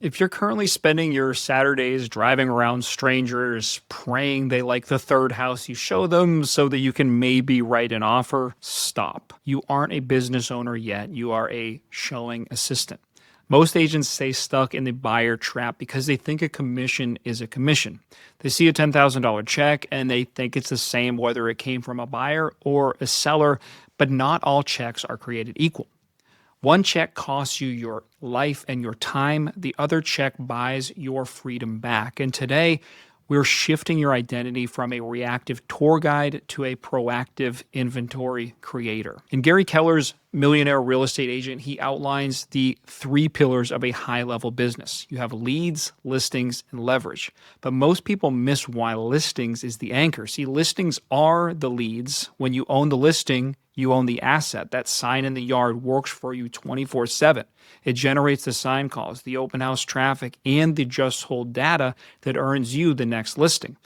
If you're currently spending your Saturdays driving around strangers, praying they like the third house you show them so that you can maybe write an offer, stop. You aren't a business owner yet. You are a showing assistant. Most agents stay stuck in the buyer trap because they think a commission is a commission. They see a $10,000 check and they think it's the same whether it came from a buyer or a seller, but not all checks are created equal. One check costs you your life and your time. The other check buys your freedom back. And today, we're shifting your identity from a reactive tour guide to a proactive inventory creator. In Gary Keller's Millionaire Real Estate Agent, he outlines the three pillars of a high level business. You have leads, listings, and leverage. But most people miss why listings is the anchor. See, listings are the leads. When you own the listing, you own the asset. That sign in the yard works for you 24/7. It generates the sign calls, the open house traffic, and the just hold data that earns you the next listing.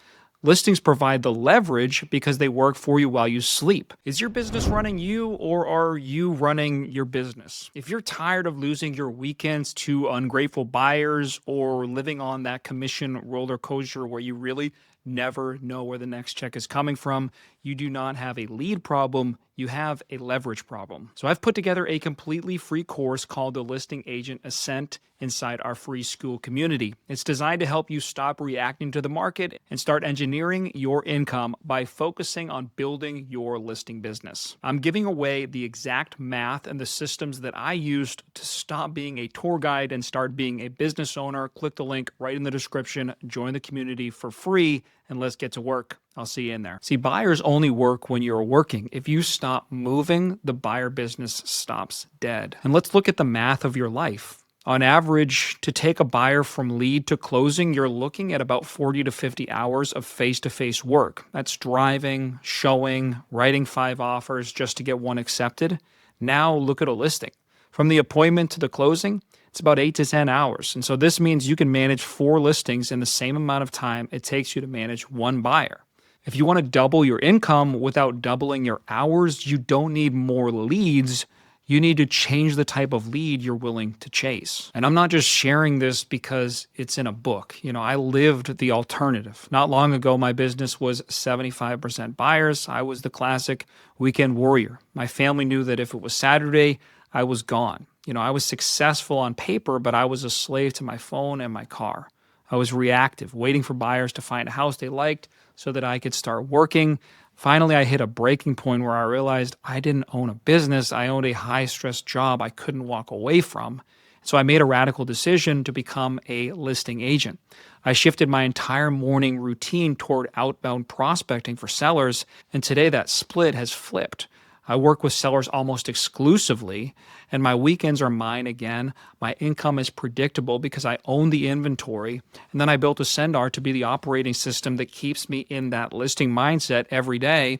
Listings provide the leverage because they work for you while you sleep. Is your business running you, or are you running your business? If you're tired of losing your weekends to ungrateful buyers or living on that commission roller coaster where you really never know where the next check is coming from, you do not have a lead problem, you have a leverage problem. So I've put together a completely free course called the Listing Agent Ascent inside our free school community. It's designed to help you stop reacting to the market and start engineering your income by focusing on building your listing business. I'm giving away the exact math and the systems that I used to stop being a tour guide and start being a business owner. Click the link right in the description, join the community for free, and let's get to work. I'll see you in there. See, buyers only work when you're working. If you stop moving, the buyer business stops dead. And let's look at the math of your life. On average, to take a buyer from lead to closing, you're looking at about 40 to 50 hours of face-to-face work. That's driving, showing, writing 5 offers just to get one accepted. Now look at a listing. From the appointment to the closing, it's about 8 to 10 hours. And so this means you can manage 4 listings in the same amount of time it takes you to manage one buyer. If you want to double your income without doubling your hours, you don't need more leads. You need to change the type of lead you're willing to chase. And I'm not just sharing this because it's in a book. I lived the alternative. Not long ago, my business was 75% buyers. I was the classic weekend warrior. My family knew that if it was Saturday, I was gone. I was successful on paper, but I was a slave to my phone and my car. I was reactive, waiting for buyers to find a house they liked so that I could start working. Finally, I hit a breaking point where I realized I didn't own a business. I owned a high-stress job I couldn't walk away from. So I made a radical decision to become a listing agent. I shifted my entire morning routine toward outbound prospecting for sellers, and today that split has flipped. I work with sellers almost exclusively, and my weekends are mine again. My income is predictable because I own the inventory, and then I built AscendR to be the operating system that keeps me in that listing mindset every day.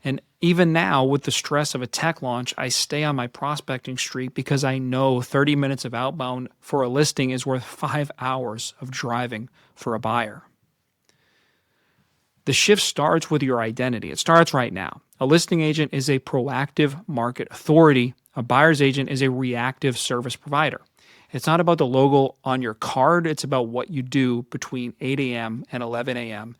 And even now, with the stress of a tech launch, I stay on my prospecting streak because I know 30 minutes of outbound for a listing is worth 5 hours of driving for a buyer. The shift starts with your identity. It starts right now. A listing agent is a proactive market authority. A buyer's agent is a reactive service provider. It's not about the logo on your card. It's about what you do between 8 a.m. and 11 a.m.